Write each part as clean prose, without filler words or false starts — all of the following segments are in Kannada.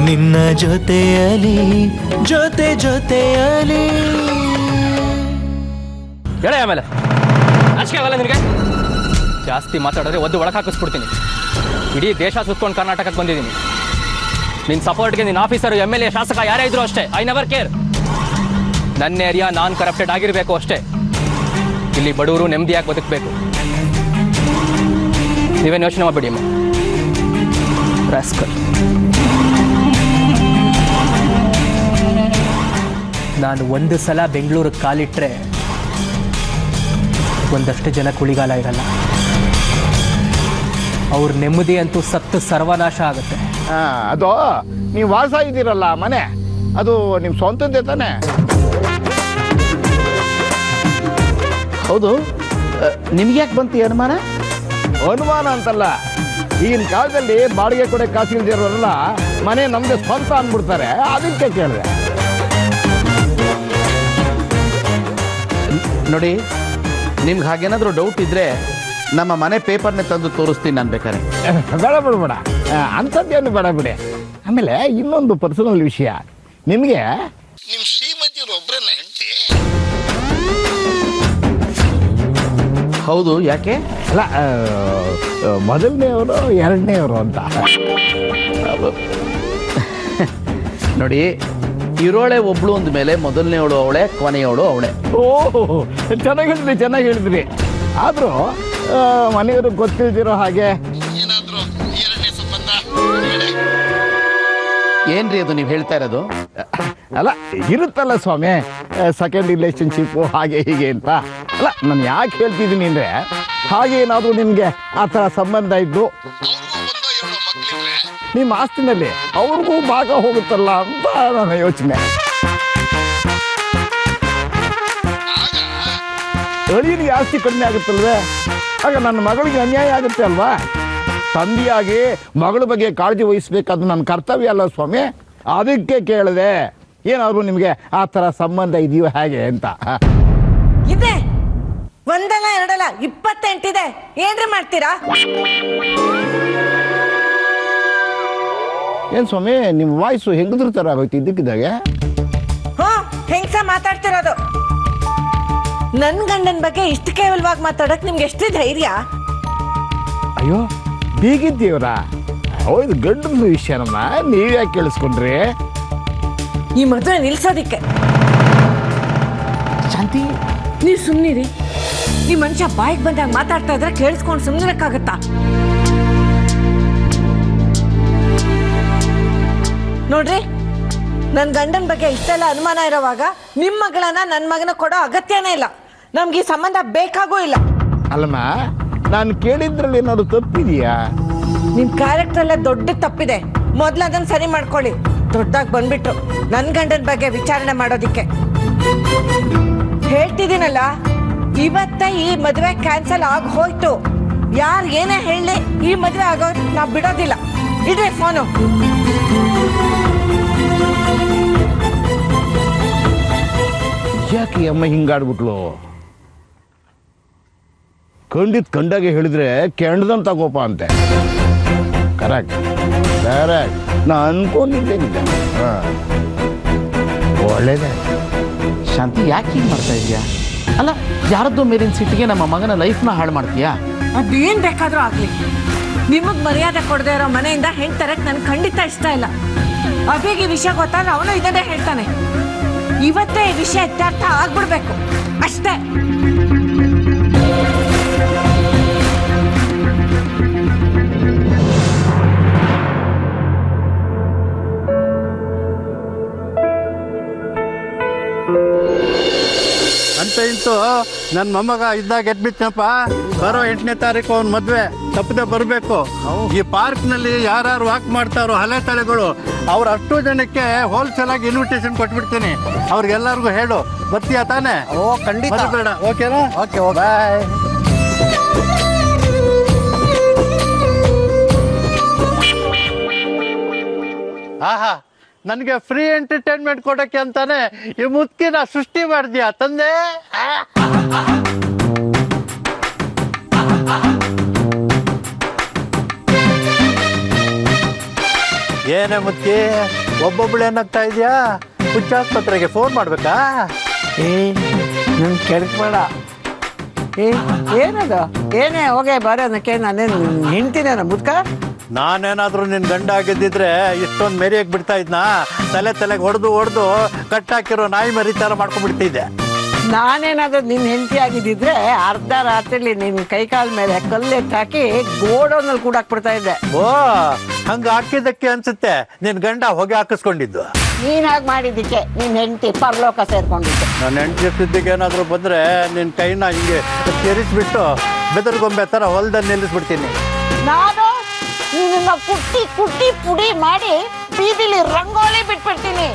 ನಿನ್ನ ಜೊತೆಯಲಿ ಜೊತೆಯಲಿ ಹೇಳ ಆಮೇಲೆ ನಾಚಿಕೆ ಆಗಲ್ಲ ನಿನಗೆ? ಜಾಸ್ತಿ ಮಾತಾಡಿದ್ರೆ ಒದ್ದು ಒಳಗೆ ಹಾಕಿಸ್ಬಿಡ್ತೀನಿ. ಇಡೀ ದೇಶ ಸುತ್ಕೊಂಡು ಕರ್ನಾಟಕಕ್ಕೆ ಬಂದಿದ್ದೀನಿ. ನಿನ್ನ ಸಪೋರ್ಟ್ಗೆ ನಿನ್ನ ಆಫೀಸರು MLA ಶಾಸಕ ಯಾರೇ ಇದ್ರು ಅಷ್ಟೇ, ಐ ನೆವರ್ ಕೇರ್. ನನ್ನ ಏರಿಯಾ ನಾನ್ ಕರಪ್ಟೆಡ್ ಆಗಿರಬೇಕು ಅಷ್ಟೇ. ಇಲ್ಲಿ ಬಡವರು ನೆಮ್ಮದಿಯಾಗಿ ಬದುಕಬೇಕು. ನೀವೇನು ಯೋಚನೆ ಮಾಡಬೇಡಿ ಅಮ್ಮ. ರಾಸ್ಕಲ್, ನಾನು ಒಂದು ಸಲ ಬೆಂಗಳೂರಿಗೆ ಕಾಲಿಟ್ರೆ ಒಂದಷ್ಟು ಜನ ಕುಳಿಗಾಲ ಇರಲ್ಲ. ಅವ್ರ ನೆಮ್ಮದಿ ಅಂತೂ ಸತ್ತು ಸರ್ವನಾಶ ಆಗುತ್ತೆ. ಅದು ನೀವು ವಾಸ ಇದ್ದೀರಲ್ಲ ಮನೆ, ಅದು ನಿಮ್ಮ ಸ್ವಂತದ್ದೇ ತಾನೆ? ಹೌದು, ನಿಮ್ಗೆ ಯಾಕೆ ಬಂತು ಅನುಮಾನ? ಅನುಮಾನ ಅಂತಲ್ಲ, ಈಗಿನ ಕಾಲದಲ್ಲಿ ಬಾಡಿಗೆ ಕೊಡೆ ಕಾಸು ಇಲ್ದಿರೋರೆಲ್ಲ ಮನೆ ನಮ್ದೇ ಸ್ವಂತ ಅಂದ್ಬಿಡ್ತಾರೆ, ಅದಕ್ಕೆ ಕೇಳಿದೆ. ನೋಡಿ, ನಿಮ್ಗೆ ಹಾಗೇನಾದರೂ ಡೌಟ್ ಇದ್ದರೆ ನಮ್ಮ ಮನೆ ಪೇಪರ್ನೇ ತಂದು ತೋರಿಸ್ತೀನಿ ನಾನು ಬೇಕಾದ್ರೆ. ಬೇಡ ಬಿಡ್ಬೇಡ, ಅಂಥದ್ದೇನು ಬೇಡ ಬಿಡಿ. ಆಮೇಲೆ ಇನ್ನೊಂದು ಪರ್ಸನಲ್ ವಿಷಯ, ನಿಮಗೆ ನಿಮ್ಮ ಶ್ರೀಮತಿಯವರು ಒಬ್ಬರನ್ನ ಹೆಂಡತಿ? ಹೌದು, ಯಾಕೆ? ಅಲ್ಲ, ಮೊದಲನೇವರು ಎರಡನೇವರು ಅಂತ. ನೋಡಿ, ಇರೋಳೆ ಒಬ್ಳು ಅಂದ ಮೇಲೆ ಮೊದಲನೇವಳು ಅವಳೆ, ಕೊನೆಯವಳು ಅವಳೆ. ಓಹ್, ಚೆನ್ನಾಗಿ ಹೇಳಿದ್ರಿ. ಆದರೂ ಮನೆಯವರು ಗೊತ್ತಿಲ್ದಿರೋ ಹಾಗೆ ಏನಾದರೂ ಎರಡನೇ ಸಂಬಂಧ ಏನ್ರಿ ಅದು ನೀವು ಹೇಳ್ತಾ ಇರೋದು? ಅಲ್ಲ, ಇರುತ್ತಲ್ಲ ಸ್ವಾಮಿ, ಸೆಕೆಂಡ್ ರಿಲೇಷನ್ಶಿಪ್ಪು ಹಾಗೆ ಹೀಗೆ ಅಂತ. ಅಲ್ಲ, ನಾನು ಯಾಕೆ ಹೇಳ್ತಿದ್ದೀನಿ ಅಂದರೆ, ಹಾಗೆ ಏನಾದರೂ ನಿಮಗೆ ಆ ಥರ ಸಂಬಂಧ ಇದ್ದು ನಿಮ್ಮ ಆಸ್ತಿನಲ್ಲಿ ಅವ್ರಿಗೂ ಭಾಗ ಹೋಗುತ್ತಲ್ಲ ಅಂತ ನನ್ನ ಯೋಚನೆ. ಅಳಿಯನಿಗೆ ಆಸ್ತಿ ಕಡಿಮೆ ಆಗುತ್ತಲ್ವೇ, ಆಗ ನನ್ನ ಮಗಳಿಗೆ ಅನ್ಯಾಯ ಆಗುತ್ತೆ ಅಲ್ವಾ? ತಂದೆಯಾಗಿ ಮಗಳ ಬಗ್ಗೆ ಕಾಳಜಿ ವಹಿಸ್ಬೇಕಾದ್ದು ನನ್ನ ಕರ್ತವ್ಯ ಅಲ್ಲ ಸ್ವಾಮಿ. ಅದಕ್ಕೆ ಕೇಳಿದೆ, ಏನಾದ್ರು ನಿಮಗೆ ಆ ಥರ ಸಂಬಂಧ ಇದೆಯೋ ಹೇಗೆ ಅಂತ. ಇದೆ, ಒಂದಲ್ಲ ಎರಡಲ್ಲ 28 ಇದೆ. ಏನ್ರಿ ಮಾಡ್ತೀರಾ? ಏನು ಸ್ವಾಮಿ, ನಿಮ್ಮ ವಾಯ್ಸು ಹೆಂಗದ್ರ ಥರ ಆಗೋಯ್ತು ಇದ್ದಕ್ಕಿದ್ದಾಗೆ? ಹೆಂಗ್ಸ ಮಾತಾಡ್ತಿರೋದು. ನನ್ನ ಗಂಡನ ಬಗ್ಗೆ ಇಷ್ಟು ಕೇವಲವಾಗಿ ಮಾತಾಡಕ್ ನಿಮ್ಗೆ ಎಷ್ಟು ಧೈರ್ಯ? ಅಯ್ಯೋ, ಬೀಗಿದ್ದೀವ್ರ? ಹೌದು, ಗಂಡನ ವಿಷಯನಮ್ಮ ನೀವ್ಯಾಕೆ ಕೇಳಿಸ್ಕೊಂಡ್ರಿ? ಈ ಮದುವೆ ನಿಲ್ಸೋದಿಕ್ಕೆ. ಶಾಂತಿ, ನೀವು ಸುಮ್ಮನಿರಿ. ಈ ಮನುಷ್ಯ ಬಾಯಿಗೆ ಬಂದಾಗ ಮಾತಾಡ್ತಾ ಇದ್ರೆ ಕೇಳಿಸ್ಕೊಂಡು ಸುಮ್ಮನಿರಕ್ಕಾಗತ್ತಾ? ನೋಡ್ರಿ, ನನ್ನ ಗಂಡನ ಬಗ್ಗೆ ಇಷ್ಟೆಲ್ಲ ಅನುಮಾನ ಇರೋವಾಗ ನಿಮ್ಮ ಮಗಳನ್ನ ನನ್ನ ಮಗನ ಕೊಡೋ ಅಗತ್ಯನೇ ಇಲ್ಲ. ನಮ್ಗೆ ಈ ಸಂಬಂಧ ಬೇಕಾಗೂ ಇಲ್ಲ. ಅಲ್ಲಮ್ಮ, ನಾನು ಕೇಳಿದ್ರಲ್ಲಿ ಏನಾದ್ರು ತಪ್ಪಿದೆಯಾ? ನಿಮ್ ಕ್ಯಾರೆಕ್ಟರಲ್ಲೇ ದೊಡ್ಡ ತಪ್ಪಿದೆ. ಮೊದ್ಲು ಅದನ್ನ ಸರಿ ಮಾಡ್ಕೊಳ್ಳಿ. ದೊಡ್ಡದಾಗಿ ಬಂದ್ಬಿಟ್ರು ನನ್ನ ಗಂಡನ ಬಗ್ಗೆ ವಿಚಾರಣೆ ಮಾಡೋದಿಕ್ಕೆ. ಹೇಳ್ತಿದ್ದೀನಲ್ಲ, ಇವತ್ತ ಈ ಮದುವೆ ಕ್ಯಾನ್ಸಲ್ ಆಗಿ ಹೋಯ್ತು. ಯಾರು ಏನೇ ಹೇಳಿ ಈ ಮದುವೆ ಆಗೋ ನಾವು ಬಿಡೋದಿಲ್ಲ. ಇಡ್ರಿ ಫೋನು. ಯಾಕೆ ಅಮ್ಮ ಹಿಂಗಾಡ್ಬಿಟ್ಲು? ಕಂಡಾಗೆ ಹೇಳಿದ್ರೆ ಕೆಂಡದಂತ ಕೋಪ ಅಂತೆ. ಕರೆಕ್ಟ್, ನಾ ಅನ್ಕೊಂಡಿದ್ದೆ ನಿಜ. ಒಳ್ಳೇದೇ. ಶಾಂತಿ, ಯಾಕೆ ಹಿಂಗೆ ಮಾಡ್ತಾ ಇದೀಯಾ? ಅಲ್ಲ, ಯಾರದ್ದೋ ಮೇಲಿನ ಸಿಟ್ಟಿಗೆ ನಮ್ಮ ಮಗನ ಲೈಫ್ನ ಹಾಳು ಮಾಡ್ತೀಯಾ? ಅದೇನ್ ಬೇಕಾದ್ರೂ ಆಗ್ಲಿ, ನಿಮಗ್ ಮರ್ಯಾದೆ ಕೊಡದೆ ಇರೋ ಮನೆಯಿಂದ ಹೆಣ್ ತರಕ್ ನನ್ಗೆ ಖಂಡಿತ ಇಷ್ಟ ಇಲ್ಲ. ಅಭಿಗೆ ಈ ವಿಷಯ ಗೊತ್ತಾದ್ರೆ ಅವನು ಇದನ್ನೇ ಹೇಳ್ತಾನೆ. ಇವತ್ತೇ ಈ ವಿಷಯ ಇತ್ಯರ್ಥ ಆಗ್ಬಿಡ್ಬೇಕು ಅಷ್ಟೇ. ಅಂತ ಇಂತೂ ನನ್ನ ಮೊಮ್ಮಗ ಇದ್ದಾಗ ಎದ್ಬಿಟ್ನಪ್ಪ. ಬರೋ 8ನೇ ತಾರೀಕು ಅವ್ನ ಮದುವೆ ತಪ್ಪದೆ ಬರಬೇಕು. ಈ ಪಾರ್ಕ್ನಲ್ಲಿ ಯಾರು ವಾಕ್ ಮಾಡ್ತಾರೋ ಹಳೆ ತಳೆಗಳು, ಅವ್ರ ಅಷ್ಟು ಜನಕ್ಕೆ ಹೋಲ್ಸೇಲ್ ಆಗಿ ಇನ್ವಿಟೇಷನ್ ಕೊಟ್ಬಿಡ್ತೀನಿ. ಅವ್ರಿಗೆಲ್ಲರಿಗೂ ಹೇಳು. ಬರ್ತೀಯಾ ತಾನೇ? ಓ, ಖಂಡಿತ. ಬೇಡ, ಓಕೆನಾ? ಓಕೆ, ಬಾಯ್. ಆಹಾ, ನನಗೆ ಫ್ರೀ ಎಂಟರ್ಟೈನ್ಮೆಂಟ್ ಕೊಡಕ್ಕೆ ಅಂತಾನೆ ಈ ಮುತ್ತಿನ ಸೃಷ್ಟಿ ಮಾಡಿದ್ಯಾ ತಂದೆ. ಏನೇ ಮುತ್ತಿ ಒಬ್ಬೊಬ್ಳು ಏನಾಗ್ತಾ ಇದೆಯಾ? ಹುಚ್ಚಾಸ್ಪತ್ರೆಗೆ ಫೋನ್ ಮಾಡ್ಬೇಕಾ? ನನ್ ಕೆಡಕ್ಬೇಡ. ಏನದು? ಏನೇ ಹೋಗೇ ಬರೋದಕ್ಕೆ ನಾನೇನು ಹೆಂಡ್ತಿನೇನ ಮುದ್ಕ? ನಾನೇನಾದ್ರೂ ನಿನ್ ಗಂಡ ಆಗಿದ್ದಿದ್ರೆ ಇಷ್ಟೊಂದು ಮೆರಿಯಕ್ ಬಿಡ್ತಾ ಇದ್ನಾ? ತಲೆಗೆ ಹೊಡೆದು ಕಟ್ಟಾಕಿರೋ ನಾಯಿ ಮರಿ ಥರ ಮಾಡ್ಕೊಂಡ್ಬಿಡ್ತಿದ್ದೆ. ನಾನೇನಾದ್ರೂ ನಿನ್ನ ಹೆಂಡತಿ ಆಗಿದ್ದಿದ್ರೆ ಅರ್ಧ ರಾತ್ರಿಲಿ ನಿನ್ನ ಕೈಕಾಲ ಮೇಲೆ ಕಲ್ಲೆತ್ತು ಹಾಕಿ ಗೋಡೌನಲ್ಲಿ ಕೂಡ ಹಾಕ್ಬಿಡ್ತಾ ಇದ್ದೆ. ಓ, ಹಂಗ ಹಾಕಿದ್ದಕ್ಕೆ ಅನ್ಸುತ್ತೆ ನಿನ್ ಗಂಡ ಹೊಗೆ ಹಾಕಿಸ್ಕೊಂಡಿದ್ದು. ನೀನ್ ಹಾಗೆ ಮಾಡಿದ್ದಕ್ಕೆ ನಿನ್ನ ಹೆಂಡತಿ ಪರಲೋಕ ಸೇರ್ಕೊಂಡಿದ್ದೆ. ನನ್ನ ಹೆಂಡತಿ ಸುದ್ದಿಗೆ ಏನಾದ್ರು ಬಂದ್ರೆ ನಿನ್ ಕೈನ ಹಿಂಗೆ ಕೆರಿಸ್ಬಿಟ್ಟು ಬೆದರ್ಗೊಂಬೆ ತರ ಹೊಲದಲ್ಲಿ ನಿಲ್ಲಿಸ್ಬಿಡ್ತೀನಿ. ನಾನು ನಿನ್ನ ಕುಟ್ಟಿ ಪುಡಿ ಮಾಡಿ ಬೀದಿಲಿ ರಂಗೋಲಿ ಬಿಟ್ಬಿಡ್ತೀನಿ.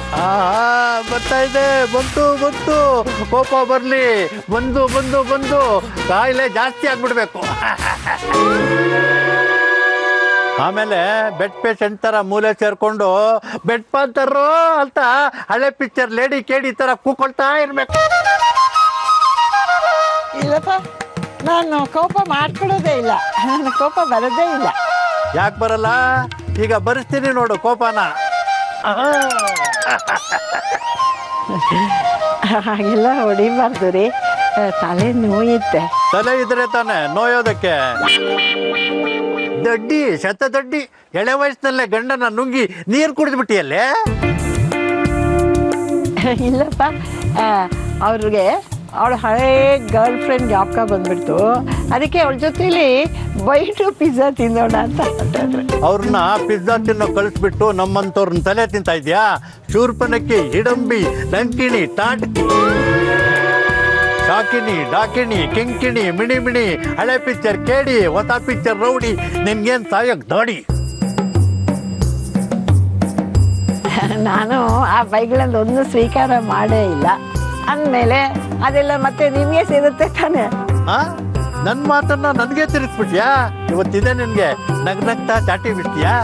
ಬರ್ತಾ ಇದೆ, ಬಂತು ಕೋಪ ಬರ್ಲಿ, ಬಂದು ಕಾಯಿಲೆ ಜಾಸ್ತಿ ಆಗ್ಬಿಡ್ಬೇಕು. ಆಮೇಲೆ ಬೆಡ್ ಪೇಷಂಟ್ ತರ ಮೂಲೆ ಸೇರ್ಕೊಂಡು ಬೆಡ್ ಪಾಂತರು ಅಂತ ಹಳೆ ಪಿಕ್ಚರ್ ಲೇಡಿ ಕೇಡಿ ತರ ಕೂಕೊಳ್ತಾ ಇರ್ಬೇಕು. ಇಲ್ಲಪ್ಪ, ನಾನು ಕೋಪ ಮಾಡ್ಕೊಳ್ಳೋದೇ ಇಲ್ಲ, ನನ್ನ ಕೋಪ ಬರೋದೇ ಇಲ್ಲ. ಯಾಕೆ ಬರಲ್ಲ? ಈಗ ಬರಿಸ್ತೀನಿ ನೋಡು ಕೋಪನ. ಹಾಗೆಲ್ಲ ಹೊಡಿಬಾರ್ದು ರೀ, ತಲೆ ನೋಯುತ್ತೆ. ತಲೆ ಇದ್ರೆ ತಾನೆ ನೋಯೋದಕ್ಕೆ. ದಡ್ಡಿ, ಶತದಡ್ಡಿ, ಎಳೆ ವಯಸ್ಸಿನಲ್ಲೇ ಗಂಡನ ನುಂಗಿ ನೀರು ಕುಡಿದ್ಬಿಟ್ಟಿಯಲ್ಲೇ? ಇಲ್ಲಪ್ಪ, ಅವ್ರಿಗೆ ಅವಳ ಹಳೇ ಗರ್ಲ್ ಫ್ರೆಂಡ್ ಜ್ಞಾಪಕ ಬಂದ್ಬಿಡ್ತು. ಅದಕ್ಕೆ ಅವಳ ಜೊತೆಲಿ ಬೈಟು ಪಿಜ್ಜಾ ತಿನ್ನೋಣ ಅಂತ ಹೊರಟಿದ್ರು. ಅವ್ರನ್ನ ಪಿಜ್ಜಾ ತಿನ್ನೋ ಕಳಿಸ್ಬಿಟ್ಟು ನಮ್ಮಂತವ್ರನ್ನ ತಲೆ ತಿಂತಾ ಇದ್ಯಾ? ಶೂರ್ಪನಕ್ಕಿ, ಹಿಡಂಬಿ, ಲಂಕಿಣಿ, ಟಾಟಕಿ, ಶಾಕಿನಿ, ಡಾಕಿಣಿ, ಕಿಂಕಿಣಿ, ಮಿಣಿ, ಹಳೆ ಪಿಕ್ಚರ್ ಕೇಡಿ, ಹೊಸ ಪಿಕ್ಚರ್ ರೌಡಿ, ನಿನ್ಗೇನ್ ಸಾಯಕ್ ದಾಡಿ. ನಾನು ಆ ಬೈಗಳಲ್ಲೊಂದು ಸ್ವೀಕಾರ ಮಾಡೇ ಇಲ್ಲ ಅಂದಮೇಲೆ ಅದೆಲ್ಲ ಮತ್ತೆ ನಿಮಗೆ ಸೇರುತ್ತೆ ತಾನೆ. ನನ್ ಮಾತನ್ನ ನನ್ಗೆ ತಿರುಗಿಸ್ಬಿಟ್ಯಾ? ಇವತ್ತಿದೆ ನಿನ್ಗೆ ನಗ್ನಗ್ತಾ ಚಾಟಿ ಬಿಡ್ತೀಯಾ?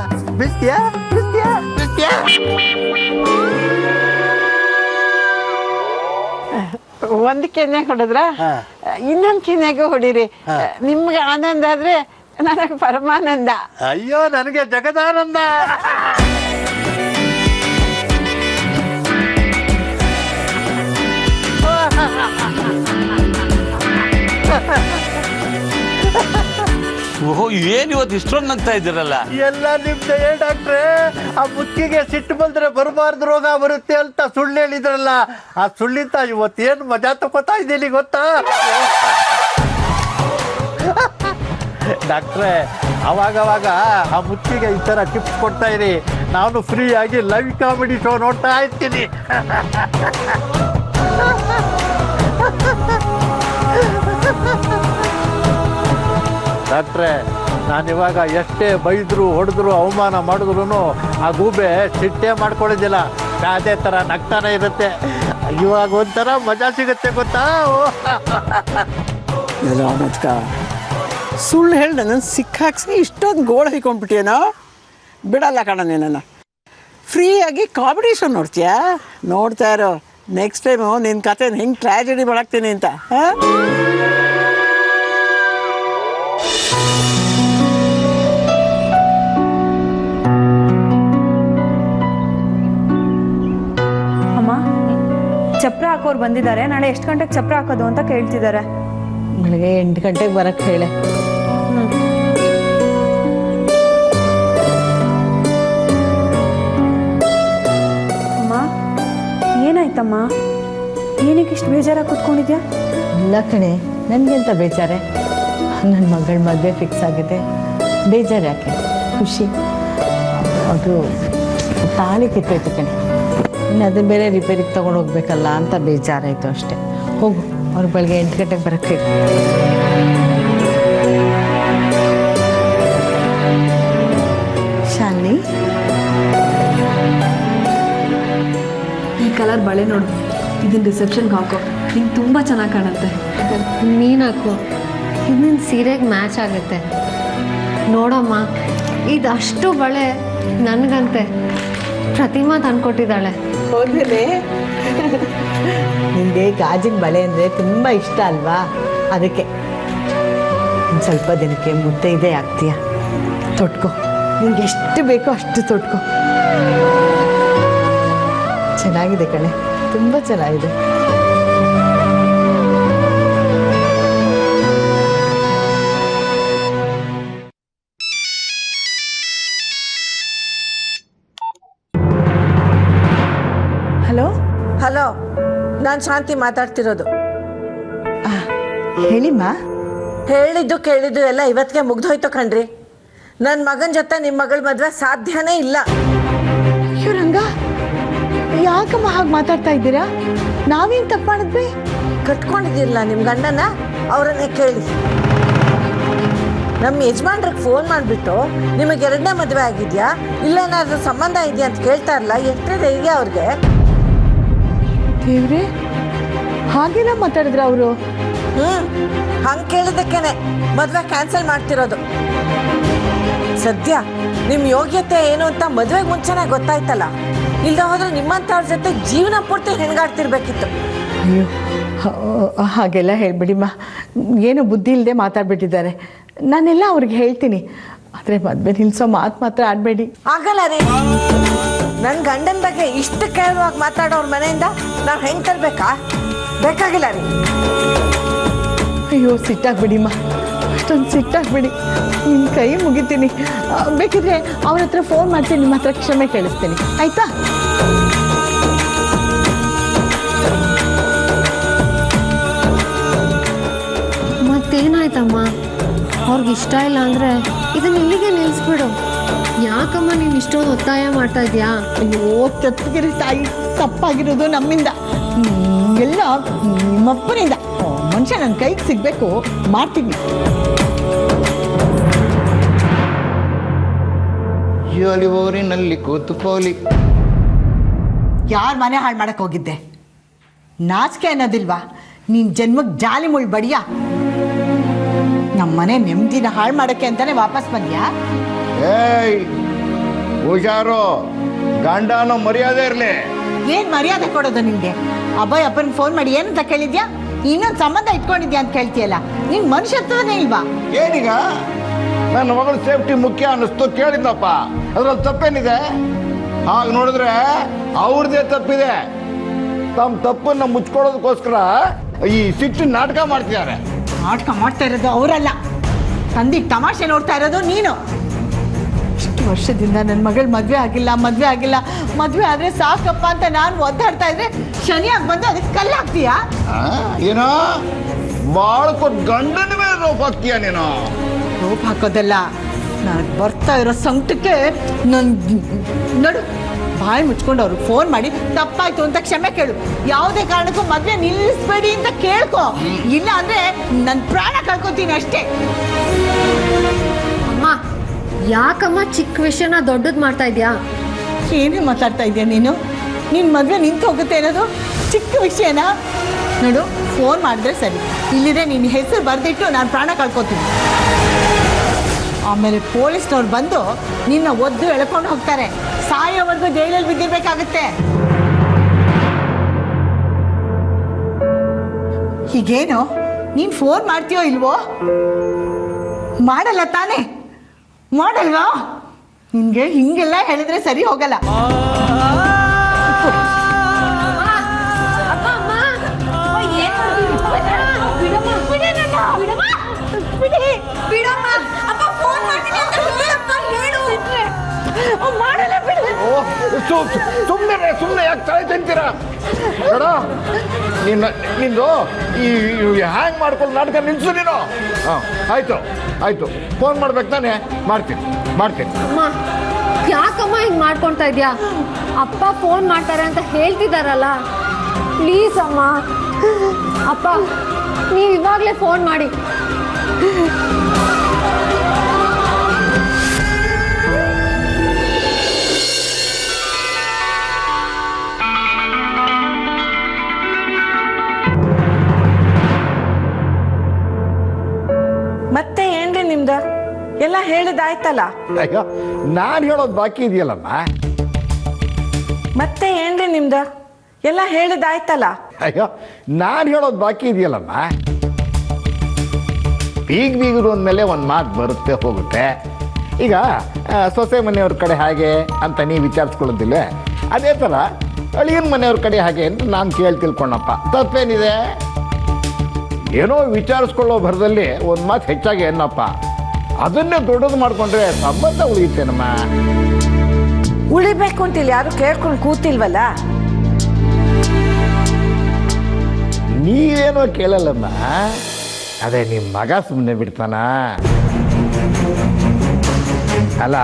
ಒಂದ್ ಕೆನ್ನೆ ಹೊಡೆದ್ರ ಇನ್ನೊಂದ್ ಕೆನ್ನೆಗೂ ಹೊಡಿರಿ. ನಿಮ್ಗೆ ಆನಂದ ಆದ್ರೆ ನನಗೆ ಪರಮಾನಂದ. ಅಯ್ಯೋ, ನನಗೆ ಜಗದಾನಂದ. ಓಹೋ, ಏನ್ ಇವತ್ತು ಇಷ್ಟೊಂದು ನಗ್ತಾ ಇದ್ದೀರಲ್ಲ? ಎಲ್ಲ ನಿಮ್ದೆ ಡಾಕ್ಟ್ರೆ. ಆ ಮುಕ್ಕಿಗೆ ಸಿಟ್ಟು ಬಂದ್ರೆ ಬರಬಾರ್ದು ರೋಗ ಬರುತ್ತೆ ಅಂತ ಸುಳ್ಳು ಹೇಳಿದ್ರಲ್ಲ, ಆ ಸುಳ್ಳಿಂದ ಇವತ್ತೇನು ಮಜಾ ತಗೋತಾ ಇದ್ದೀನಿ ಗೊತ್ತಾ ಡಾಕ್ಟ್ರೆ? ಅವಾಗವಾಗ ಆ ಮುಕ್ಕಿಗೆ ಈ ತರ ಟಿಪ್ಸ್ ಕೊಡ್ತಾ ಇರಿ, ನಾನು ಫ್ರೀ ಆಗಿ ಲೈವ್ ಕಾಮಿಡಿ ಶೋ ನೋಡ್ತಾ ಇರ್ತೀನಿ. ಡಾಕ್ಟ್ರೆ, ನಾನಿವಾಗ ಎಷ್ಟೇ ಬೈದ್ರು ಹೊಡೆದ್ರು ಅವಮಾನ ಮಾಡಿದ್ರು ಆ ಗೂಬೆ ಸಿಟ್ಟೇ ಮಾಡ್ಕೊಳ್ಳೋದಿಲ್ಲ, ಅದೇ ಥರ ನಗ್ತಾನೆ ಇರುತ್ತೆ. ಇವಾಗ ಒಂಥರ ಮಜಾ ಸಿಗುತ್ತೆ ಗೊತ್ತಾ? ಮುದ್ಕ ಸುಳ್ಳು ಹೇಳಿ ನನ್ನ ಸಿಕ್ಕಾಕ್ಸಿ ಇಷ್ಟೊಂದು ಗೋಳು ಹೈಕೊಂಡ್ಬಿಟ್ಟಿಯೇನೋ? ಬಿಡಲ್ಲ ಕಣ ನಿನ್ನನ್ನು. ಫ್ರೀಯಾಗಿ ಕಾಮಿಡಿ ಶೋ ನೋಡ್ತೀಯಾ? ನೋಡ್ತಾ ಇರೋ, ನೆಕ್ಸ್ಟ್ ಟೈಮು ನಿನ್ನ ಕತೆ ಹೆಂಗೆ ಟ್ರ್ಯಾಜಿಡಿ ಮಾಡಾಕ್ತೀನಿ ಅಂತ. ಅಮ್ಮ, ಚಪ್ರ ಹಾಕೋರು ಬಂದಿದ್ದಾರೆ. ನಾಳೆ ಎಷ್ಟು ಗಂಟೆಗೆ ಚಪ್ರ ಹಾಕೋದು ಅಂತ ಕೇಳ್ತಿದ್ದಾರೆ. ಬೆಳಗ್ಗೆ 8 ಗಂಟೆಗೆ ಬರಕ್ಕೆ ಹೇಳೆ. ಅಮ್ಮ, ಏನಾಯ್ತಮ್ಮ? ಏನಕ್ಕೆ ಇಷ್ಟು ಬೇಜಾರಾಗಿ ಕೂತ್ಕೊಂಡಿದ್ಯಾ? ಇಲ್ಲ ಕಣೆ, ನನಗೆಂತ ಬೇಜಾರೆ? ನನ್ನ ಮಗಳ ಮದುವೆ ಫಿಕ್ಸ್ ಆಗಿದೆ, ಬೇಜಾರು ಯಾಕೆ? ಖುಷಿ. ಅದು ತಾಳಿ ಕಿತ್ತೋಯ್ತು ಕಣೆ, ಇನ್ನು ಅದನ್ನ ಬೇರೆ ರಿಪೇರಿಗೆ ತೊಗೊಂಡು ಹೋಗ್ಬೇಕಲ್ಲ ಅಂತ ಬೇಜಾರಾಯಿತು ಅಷ್ಟೇ. ಹೋಗು, ಅವ್ರು ಬೆಳಗ್ಗೆ 8 ಗಂಟೆಗೆ ಬರೋಕ್ಕೆ. ಶಾಲಿನಿ, ಈ ಕಲರ್ ಬಳೆ ನೋಡು, ಇದನ್ನ ರಿಸೆಪ್ಷನ್ಗೆ ಹಾಕೋ, ನಿಂಗೆ ತುಂಬ ಚೆನ್ನಾಗಿ ಕಾಣುತ್ತೆ. ನೀನು ಹಾಕು, ಇನ್ನೊಂದು ಸೀರೆಗೆ ಮ್ಯಾಚ್ ಆಗುತ್ತೆ. ನೋಡಮ್ಮ, ಇದಷ್ಟು ಬಳೆ ನನಗಂತೆ ಪ್ರತಿಮಾ ತಂದ್ಕೊಟ್ಟಿದ್ದಾಳೆ. ಹೋದ್ಮೇಲೆ ನಿನಗೆ ಗಾಜಿನ ಬಳೆ ಅಂದರೆ ತುಂಬ ಇಷ್ಟ ಅಲ್ವಾ? ಅದಕ್ಕೆ ಒಂದು ಸ್ವಲ್ಪ ದಿನಕ್ಕೆ ಮುತ್ತೈದೆ ಆಗ್ತೀಯ. ತೊಟ್ಕೋ, ನಿಂಗೆ ಎಷ್ಟು ಬೇಕೋ ಅಷ್ಟು ತೊಟ್ಕೋ. ಚೆನ್ನಾಗಿದೆ ಕಣೆ, ತುಂಬ ಚೆನ್ನಾಗಿದೆ. ಹಲೋ ಹಲೋ, ನಾನು ಶಾಂತಿ ಮಾತಾಡ್ತಿರೋದು. ಹೇಳಿಮ್ಮ. ಹೇಳಿದ್ದು ಕೇಳಿದ್ದು ಎಲ್ಲ ಇವತ್ತಿಗೆ ಮುಗ್ದೋಯ್ತು ಕಣ್ರಿ. ನನ್ನ ಮಗನ ಜೊತೆ ನಿಮ್ಮ ಮಗಳ ಮದುವೆ ಸಾಧ್ಯನೇ ಇಲ್ಲ. ಅಯ್ಯೋ ರಂಗ, ಯಾಕಮ್ಮ ಹಾಗೆ ಮಾತಾಡ್ತಾ ಇದ್ದೀರಾ? ನಾವೇನು ತಪ್ಪು ಮಾಡಿದ್ವಿ? ಕಟ್ಕೊಂಡಿದ್ದಿಲ್ಲ ನಿಮ್ಮ ಗಂಡನ, ಅವರನ್ನೇ ಕೇಳಿ. ನಮ್ಮ ಯಜಮಾನ್ರಿಗೆ ಫೋನ್ ಮಾಡಿಬಿಟ್ಟು ನಿಮಗೆ 2ನೇ ಮದುವೆ ಆಗಿದೆಯಾ, ಇಲ್ಲೇನಾದ್ರೂ ಸಂಬಂಧ ಇದೆಯಾ ಅಂತ ಕೇಳ್ತಾ ಇರಲ್ಲ. ಎಷ್ಟೇ ಧೈರ್ಯ ಅವ್ರಿಗೆ. ದೇವ್ರೆ, ಹಾಗೆಲ್ಲ ಮಾತಾಡಿದ್ರ ಅವರು? ಹಂಗೆ ಕೇಳಿದ್ದಕ್ಕೇನೆ ಮದುವೆ ಕ್ಯಾನ್ಸಲ್ ಮಾಡ್ತಿರೋದು. ಸದ್ಯ ನಿಮ್ಮ ಯೋಗ್ಯತೆ ಏನು ಅಂತ ಮದುವೆಗೆ ಮುಂಚೆನೇ ಗೊತ್ತಾಯ್ತಲ್ಲ. ಇಲ್ಲದೆ ಹೋದ್ರೆ ನಿಮ್ಮಂಥವ್ರ ಜೊತೆ ಜೀವನ ಪೂರ್ತಿ ಹೆಣ್ಗಾಡ್ತಿರ್ಬೇಕಿತ್ತು. ಅಯ್ಯೋ, ಹಾಗೆಲ್ಲ ಹೇಳ್ಬಿಡಿಮ್ಮ. ಏನು ಬುದ್ಧಿ ಇಲ್ಲದೆ ಮಾತಾಡ್ಬಿಟ್ಟಿದ್ದಾರೆ. ನಾನೆಲ್ಲ ಅವ್ರಿಗೆ ಹೇಳ್ತೀನಿ, ಆದರೆ ಮದುವೆ ನಿಲ್ಸೋ ಮಾತು ಮಾತ್ರ ಆಡಬೇಡಿ. ಆಗಲ್ಲ ರೀ. ನನ್ನ ಗಂಡನ ಬಗ್ಗೆ ಇಷ್ಟು ಕೇಳುವಾಗ ಮಾತಾಡೋರ ಮನೆಯಿಂದ ನಾವು ಹೆಂಗೆ ತರಬೇಕಾ? ಬೇಕಾಗಿಲ್ಲ ರೀ. ಅಯ್ಯೋ, ಸಿಟ್ಟಾಗ್ಬಿಡಿಮ್ಮ, ಅಷ್ಟೊಂದು ಸಿಟ್ಟಾಗ್ಬಿಡಿ. ನಿಮ್ಮ ಕೈ ಮುಗಿತೀನಿ. ಬೇಕಿದ್ರೆ ಅವ್ರ ಹತ್ರ ಫೋನ್ ಮಾಡ್ತೀನಿ, ನಿಮ್ಮ ಹತ್ರ ಕ್ಷಮೆ ಕೇಳಿಸ್ತೀನಿ, ಆಯ್ತಾ? ಮತ್ತೇನಾಯ್ತಮ್ಮ? ಅವ್ರಿಗೆ ಇಷ್ಟ ಇಲ್ಲ ಅಂದರೆ ಇದನ್ನ ಇಲ್ಲಿಗೆ ನಿಲ್ಲಿಸ್ಬಿಡು. ಯಾಕಮ್ಮ ನೀನು ಇಷ್ಟೊಂದು ಒತ್ತಾಯ ಮಾಡ್ತಾ ಇದೆಯಾ? ಅಯ್ಯೋ ತಪ್ಪಿಗಿರಿ ತಾಯಿ, ತಪ್ಪಾಗಿರೋದು ನಮ್ಮಿಂದ, ಎಲ್ಲ ನಿಮ್ಮಪ್ಪನಿಂದ. ಮನುಷ್ಯ ನನ್ನ ಕೈಗೆ ಸಿಗಬೇಕು, ಮಾಡ್ತೀನಿ. ಊರಿನಲ್ಲಿ ಕೂತು ಪೋಲಿ. ಯಾರ ಮನೆ ಹಾಳು ಮಾಡಕ್ಕೆ ಹೋಗಿದ್ದೆ? ನಾಚಿಕೆ ಅನ್ನೋದಿಲ್ವಾ ನಿನ್ನ ಜನ್ಮಕ್ಕೆ? ಜಾಲಿ ಮುಳ್ಳು ಬಡಿಯ. ನಮ್ಮ ಮನೆ ನೆಮ್ಮದಿನ ಹಾಳು ಮಾಡೋಕ್ಕೆ ಅಂತಾನೆ ವಾಪಸ್ ಬಂದ್ಯಾ? ಏಯ್ ಹುಷಾರು, ಗಂಡನೋ ಮರ್ಯಾದೆ ಇರಲಿ. ಏನು ಮರ್ಯಾದೆ ಕೊಡೋದು ನಿಮಗೆ? ಅಬ್ಬಾಯ್ ಅಪ್ಪನ ಫೋನ್ ಮಾಡಿ ಏನಂತ ಕೇಳಿದ್ಯಾ? ಇನ್ನೊಂದು ಸಂಬಂಧ ಇಟ್ಕೊಂಡಿದ್ಯಾ ಅಂತ ಕೇಳ್ತೀಯಲ್ಲ, ನಿನ್ ಮನುಷ್ಯತ್ವನೇ ಇಲ್ವಾ? ಏನೀಗ ನನ್ನ ಮಗಳ ಸೇಫ್ಟಿ ಮುಖ್ಯ ಅನ್ನಿಸ್ತು, ಕೇಳಿದ್ನಪ್ಪ. ಅದ್ರಲ್ಲಿ ತಪ್ಪೇನಿದೆ? ಹಾಗೆ ನೋಡಿದ್ರೆ ಅವ್ರದ್ದೇ ತಪ್ಪಿದೆ. ತಮ್ಮ ತಪ್ಪನ್ನ ಮುಚ್ಕೊಳ್ಳೋದಕ್ಕೋಸ್ಕರ ಈ ಸಿಟ್ಟು ನಾಟಕ ಮಾಡ್ತಿದ್ದಾರೆ. ನಾಟಕ ಮಾಡ್ತಾ ಇರೋದು ಅವರಲ್ಲ, ತಂದಿಗೆ ತಮಾಷೆ ನೋಡ್ತಾ ಇರೋದು ನೀನು. ಇಷ್ಟು ವರ್ಷದಿಂದ ನನ್ನ ಮಗಳ ಮದುವೆ ಆಗಿಲ್ಲ, ಮದುವೆ ಆದರೆ ಸಾಕಪ್ಪ ಅಂತ ನಾನು ಒದ್ದಾಡ್ತಾ ಇದ್ರೆ ಶನಿಯಾಗಿ ಬಂದು ಅದಕ್ಕೆ ಕಲ್ಲು ಹಾಕ್ತೀಯಾ? ಏನೋ ಬಾಳ ಕೊಟ್ಟು ಗಂಡನ ಮೇಲೆ ರೋಪ್ ಹಾಕ್ತೀಯ ನೀನು. ರೋಪ್ ಹಾಕೋದಲ್ಲ, ನನಗೆ ಬರ್ತಾ ಇರೋ ಸಂಕಟಕ್ಕೆ ನಡು ಬಾಯಿ ಮುಚ್ಕೊಂಡು ಅವ್ರಿಗೆ ಫೋನ್ ಮಾಡಿ ತಪ್ಪಾಯ್ತು ಅಂತ ಕ್ಷಮೆ ಕೇಳು. ಯಾವುದೇ ಕಾರಣಕ್ಕೂ ಮದುವೆ ನಿಲ್ಲಿಸ್ಬೇಡಿ ಅಂತ ಕೇಳ್ಕೊ, ಇಲ್ಲ ಅಂದ್ರೆ ನನ್ನ ಪ್ರಾಣ ಕಳ್ಕೊತೀನಿ ಅಷ್ಟೇ. ಅಮ್ಮ, ಯಾಕಮ್ಮ ಚಿಕ್ಕ ವಿಷಯನ ದೊಡ್ಡದು ಮಾಡ್ತಾ ಇದೆಯಾ? ಏನೇ ಮಾತಾಡ್ತಾ ಇದೆಯಾ ನೀನು? ನಿನ್ನ ಮದುವೆ ನಿಂತು ಹೋಗುತ್ತೆ ಅನ್ನೋದು ಚಿಕ್ಕ ವಿಷಯನಾ? ನೋಡು, ಫೋನ್ ಮಾಡಿದ್ರೆ ಸರಿ, ಇಲ್ಲಿದೆ ನಿನ್ನ ಹೆಸರು ಬರೆದಿಟ್ಟು ನಾನು ಪ್ರಾಣ ಕಳ್ಕೊತೀನಿ. ಆಮೇಲೆ ಪೊಲೀಸ್ನವ್ರು ಬಂದು ನಿನ್ನ ಒದ್ದು ಎಳ್ಕೊಂಡು ಹೋಗ್ತಾರೆ. ಸಾಯೋವರೆಗೂ ಜೈಲಲ್ಲಿ ಬಿದ್ದಿರ್ಬೇಕಾಗತ್ತೆ. ಹೀಗೇನು ನೀನು ಫೋನ್ ಮಾಡ್ತೀಯೋ ಇಲ್ವೋ? ಮಾಡಲ್ಲ ತಾನೇ? ಮಾಡಲ್ವಾ? ನಿನ್ಗೆ ಹಿಂಗೆಲ್ಲ ಹೇಳಿದ್ರೆ ಸರಿ ಹೋಗಲ್ಲ. ಸುಮ್ಮನೆ ಯಾಕೆ ತಲೆ ತಿಂತೀರಾ? ಬೇಡ, ನಿಂದು ಈ ಹ್ಯಾಂಗ್ ಮಾಡ್ಕೊಂಡು ನಾಟಕ ನಿಲ್ಸು ನೀನು. ಹಾಂ, ಆಯ್ತು, ಫೋನ್ ಮಾಡ್ಬೇಕು ತಾನೆ? ಮಾಡ್ತೀನಿ. ಅಮ್ಮ, ಯಾಕಮ್ಮ ಹಿಂಗೆ ಮಾಡ್ಕೊಳ್ತಾ ಇದೆಯಾ? ಅಪ್ಪ ಫೋನ್ ಮಾಡ್ತಾರೆ ಅಂತ ಹೇಳ್ತಿದಾರಲ್ಲ, ಪ್ಲೀಸ್ ಅಮ್ಮ. ಅಪ್ಪ, ನೀವು ಇವಾಗಲೇ ಫೋನ್ ಮಾಡಿ. ಮತ್ತೆ ಏನ್ರಿ ನಿಮ್ದ? ಎಲ್ಲ ಹೇಳಿದಾಯ್ತಲ್ಲ. ಅಯ್ಯೋ, ನಾನು ಹೇಳೋದು ಬಾಕಿ ಇದೆಯಲ್ಲಮ್ಮ. ಮತ್ತೆ ಏನ್ರಿ ನಿಮ್ದ? ಎಲ್ಲ ಹೇಳಿದಾಯ್ತಲ್ಲ. ಅಯ್ಯೋ, ನಾನು ಹೇಳೋದು ಬಾಕಿ ಇದೆಯಲ್ಲಮ್ಮ. ಬೀಗರು ಅಂದಮೇಲೆ ಒಂದು ಮಾತು ಬರುತ್ತೆ ಹೋಗುತ್ತೆ. ಈಗ ಸೊಸೆ ಮನೆಯವ್ರ ಕಡೆ ಹಾಗೆ ಅಂತ ನೀವು ವಿಚಾರಿಸ್ಕೊಳ್ಳೋದಿಲ್ಲ, ಅದೇ ಥರ ಅಳಿಯನ ಮನೆಯವ್ರ ಕಡೆ ಹಾಗೆ ಅಂತ ನಾನು ತಿಳ್ಕೊಂಡಪ್ಪ. ತಪ್ಪೇನಿದೆ? ಏನೋ ವಿಚಾರಿಸ್ಕೊಳ್ಳೋ ಭರದಲ್ಲಿ ಒಂದು ಮಾತು ಹೆಚ್ಚಾಗಿ ಏನಪ್ಪ, ಅದನ್ನೇ ದೊಡ್ಡದು ಮಾಡಿಕೊಂಡ್ರೆ ಸಂಬಂಧ ಉಳಿಯುತ್ತೇನಮ್ಮ. ಉಳಿಬೇಕು ಅಂತಿಲ್ಲ, ಯಾರು ಕೇಳ್ಕೊಂಡು ಕೂತಿಲ್ವಲ್ಲ. ನೀವೇನೋ ಕೇಳಲ್ಲಮ್ಮ, ಅದೇ ನಿಮ್ಮ ಮಗ ಸುಮ್ಮನೆ ಬಿಡ್ತಾನ. ಅಲ್ಲ,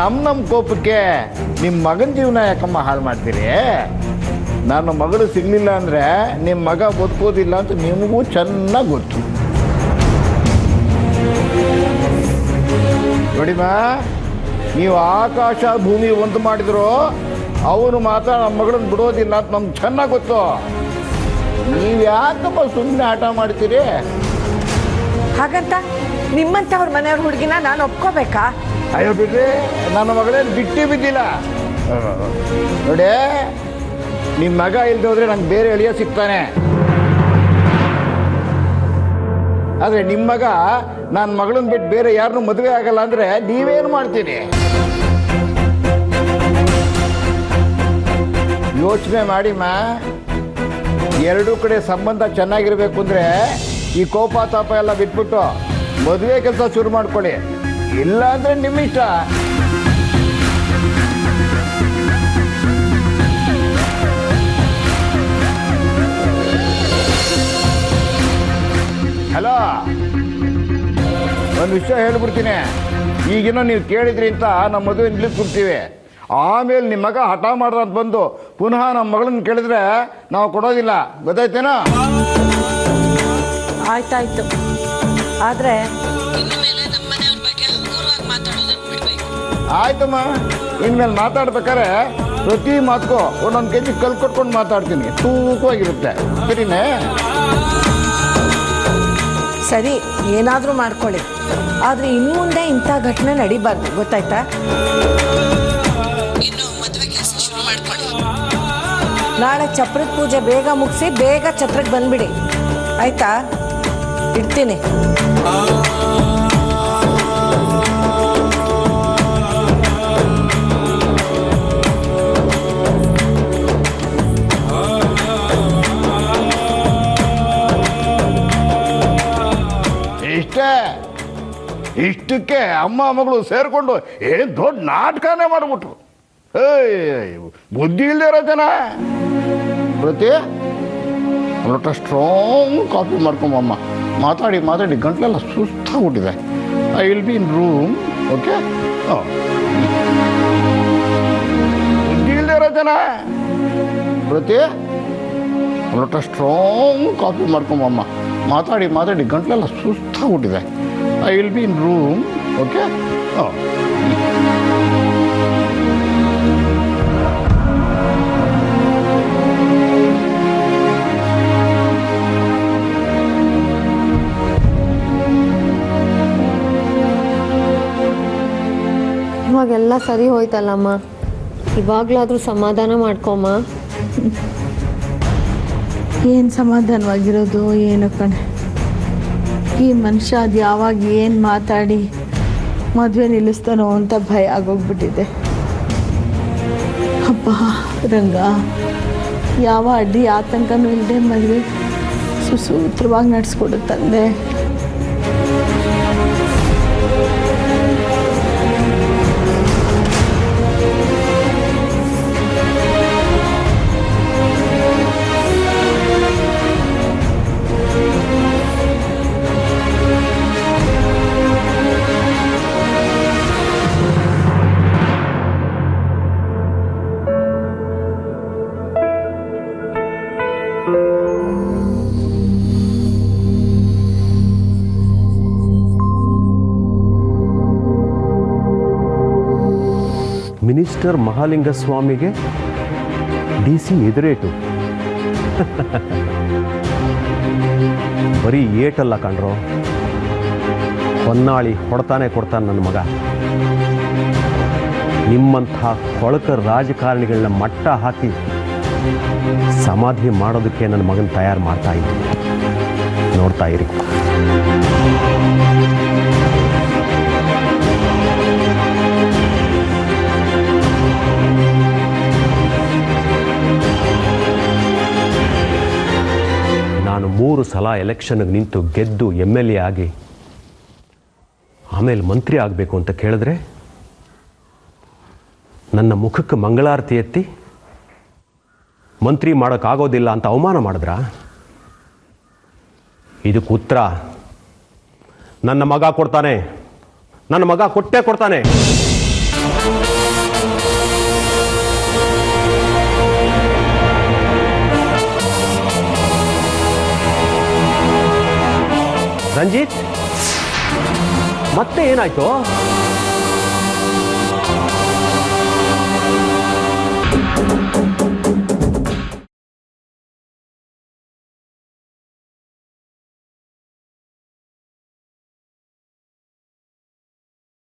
ನಮ್ಮ ಕೋಪಕ್ಕೆ ನಿಮ್ಮ ಮಗನ ಜೀವನ ಯಾಕಮ್ಮ ಹಾಳು ಮಾಡ್ತೀರಿ? ನನ್ನ ಮಗಳು ಸಿಗಲಿಲ್ಲ ಅಂದರೆ ನಿಮ್ಮ ಮಗ ಬದುಕೋದಿಲ್ಲ ಅಂತ ನಿಮಗೂ ಚೆನ್ನಾಗಿ ಗೊತ್ತು. ನೋಡಿಮ್ಮ, ನೀವು ಆಕಾಶ ಭೂಮಿ ಒಂದು ಮಾಡಿದ್ರು ಅವನು ಮಾತ್ರ ನಮ್ಮ ಮಗಳನ್ನ ಬಿಡೋದಿಲ್ಲ ಅಂತ ನಮ್ಗೆ ಚೆನ್ನಾಗಿ ಗೊತ್ತು. ನೀವು ಯಾಕಪ್ಪ ಸುಮ್ಮನೆ ಆಟ ಮಾಡ್ತೀರಿ? ಹಾಗಂತ ನಿಮ್ಮಂಥವ್ರ ಮನೆಯವ್ರ ಹುಡುಗಿನ ನಾನು ಒಪ್ಕೋಬೇಕಾ? ಅಯ್ಯೋ ಬಿಡ್ರಿ, ನನ್ನ ಮಗಳೇನು ಬಿಟ್ಟು ಬಿದ್ದಿಲ್ಲ. ನೋಡಿ, ನಿಮ್ಮ ಮಗ ಇಲ್ದೆ ಹೋದ್ರೆ ನಂಗೆ ಬೇರೆ ಎಳೆಯ ಸಿಗ್ತಾನೆ. ಆದರೆ ನಿಮ್ಮ ಮಗ ನನ್ನ ಮಗಳನ್ನ ಬಿಟ್ಟು ಬೇರೆ ಯಾರನ್ನೂ ಮದುವೆ ಆಗಲ್ಲ ಅಂದರೆ ನೀವೇನು ಮಾಡ್ತೀರಿ? ಯೋಚನೆ ಮಾಡಿಮ್ಮ. ಎರಡೂ ಕಡೆ ಸಂಬಂಧ ಚೆನ್ನಾಗಿರ್ಬೇಕು ಅಂದರೆ ಈ ಕೋಪ ತಾಪ ಎಲ್ಲ ಬಿಟ್ಬಿಟ್ಟು ಮದುವೆ ಕೆಲಸ ಶುರು ಮಾಡ್ಕೊಳ್ಳಿ. ಇಲ್ಲ ಅಂದರೆ ನಿಮ್ಮ ಇಷ್ಟ. ಹಲೋ, ಒಂದು ವಿಷಯ ಹೇಳ್ಬಿಡ್ತೀನಿ. ಈಗಿನ ನೀವು ಕೇಳಿದ್ರಿ ಅಂತ ನಮ್ಮ ಮದುವೆ ನಿಲ್ಲಿಸ್ಬಿಡ್ತೀವಿ. ಆಮೇಲೆ ನಿಮ್ಮ ಮಗ ಹಠ ಮಾಡ್ದಂತ ಬಂದು ಪುನಃ ನಮ್ಮ ಮಗಳನ್ನ ಕೇಳಿದ್ರೆ ನಾವು ಕೊಡೋದಿಲ್ಲ. ಗೊತ್ತಾಯ್ತೇನೋ? ಆಯ್ತಾಯ್ತು, ಆದರೆ ಆಯ್ತಮ್ಮ. ಇನ್ಮೇಲೆ ಮಾತಾಡ್ಬೇಕಾದ್ರೆ ಪ್ರತಿ ಮಾತಕ್ಕೂ ಒಂದೊಂದು ಕೆಜಿ ಕಲ್ಲು ಕೊಟ್ಕೊಂಡು ಮಾತಾಡ್ತೀನಿ. ತೂಕವಾಗಿರುತ್ತೆ. ಸರಿನೇ? ಸರಿ, ಏನಾದರೂ ಮಾಡ್ಕೊಳ್ಳಿ. ಆದರೆ ಇನ್ನು ಮುಂದೆ ಇಂಥ ಘಟನೆ ನಡಿಬಾರ್ದು. ಗೊತ್ತಾಯ್ತಾ? ನಾಳೆ ಚಪ್ರದ ಪೂಜೆ ಬೇಗ ಮುಗಿಸಿ ಬೇಗ ಛತ್ರಕ್ಕೆ ಬಂದ್ಬಿಡಿ. ಆಯ್ತಾ? ಇಡ್ತೀನಿ. ಇಷ್ಟಕ್ಕೆ ಅಮ್ಮ ಮಗಳು ಸೇರಿಕೊಂಡು ಏನು ದೊಡ್ಡ ನಾಟಕನೇ ಮಾಡಿಬಿಟ್ರು. ಬುದ್ಧಿ ಇಲ್ಲದೆ ಇರೋ ಜನ. ಪ್ರತಿ ಲೋಟ ಸ್ಟ್ರಾಂಗ್ ಕಾಫಿ ಮಾಡ್ಕೊಂಬಮ್ಮ. ಮಾತಾಡಿ ಮಾತಾಡಿ ಗಂಟ್ಲೆಲ್ಲ ಸುಸ್ತಾಗ್ಬಿಟ್ಟಿದೆ. I will be in room. Okay? ಬುದ್ಧಿ ಇಲ್ಲದೆ ಇರೋ ಜನ. ಪ್ರತಿ ಲೋಟ ಸ್ಟ್ರಾಂಗ್ ಕಾಫಿ ಮಾಡ್ಕೊಂಬಮ್ಮ. ಮಾತಾಡಿ ಮಾತಾಡಿ ಗಂಟ್ಲೆಲ್ಲ ಸುಸ್ತಾಗ್ಬಿಟ್ಟಿದೆ. I will be in room. Okay? ಇವಾಗೆಲ್ಲ ಸರಿ ಹೋಯ್ತಲ್ಲಮ್ಮ. ಇವಾಗ್ಲಾದ್ರೂ ಸಮಾಧಾನ ಮಾಡ್ಕೊಮ್ಮ. ಏನು ಸಮಾಧಾನವಾಗಿರೋದು ಏನೋ ಕಣೆ. ಈ ಮನುಷ್ಯ ಅದು ಯಾವಾಗ ಏನು ಮಾತಾಡಿ ಮದುವೆ ನಿಲ್ಲಿಸ್ತಾನೋ ಅಂತ ಭಯ ಆಗೋಗ್ಬಿಟ್ಟಿದೆ. ಅಪ್ಪ ರಂಗ, ಯಾವ ಅಡ್ಡಿ ಆತಂಕನೂ ಇಲ್ಲದೆ ಮದುವೆ ಸುಸೂತ್ರವಾಗಿ ನಡೆಸ್ಕೊಡುತ್ತಂದೆ. Minister ಮಹಾಲಿಂಗಸ್ವಾಮಿಗೆ DC ಎದುರೇಟು. ಬರೀ ಏಟಲ್ಲ ಕಂಡ್ರೋ, ಹೊನ್ನಾಳಿ ಹೊಡ್ತಾನೆ ಕೊಡ್ತಾನೆ ನನ್ನ ಮಗ. ನಿಮ್ಮಂಥ ಕೊಳಕ ರಾಜಕಾರಣಿಗಳನ್ನ ಮಟ್ಟ ಹಾಕಿ ಸಮಾಧಿ ಮಾಡೋದಕ್ಕೆ ನನ್ನ ಮಗನ ತಯಾರು ಮಾಡ್ತಾ ಇದ್ದೀನಿ. ನೋಡ್ತಾ ಇರಿ. ಸಲ ಎಲೆಕ್ಷನ್ಗೆ ನಿಂತು ಗೆದ್ದು MLA ಆಗಿ ಆಮೇಲೆ ಮಂತ್ರಿ ಆಗಬೇಕು ಅಂತ ಕೇಳಿದ್ರೆ ನನ್ನ ಮುಖಕ್ಕೆ ಮಂಗಳಾರತಿ ಎತ್ತಿ ಮಂತ್ರಿ ಮಾಡೋಕ್ಕಾಗೋದಿಲ್ಲ ಅಂತ ಅವಮಾನ ಮಾಡಿದ್ರಾ? ಇದಕ್ಕೆ ಉತ್ತರ ನನ್ನ ಮಗ ಕೊಡ್ತಾನೆ. ನನ್ನ ಮಗ ಕೊಟ್ಟೇ ಕೊಡ್ತಾನೆ. ರಂಜಿತ್, ಮತ್ತೆ ಏನಾಯ್ತು?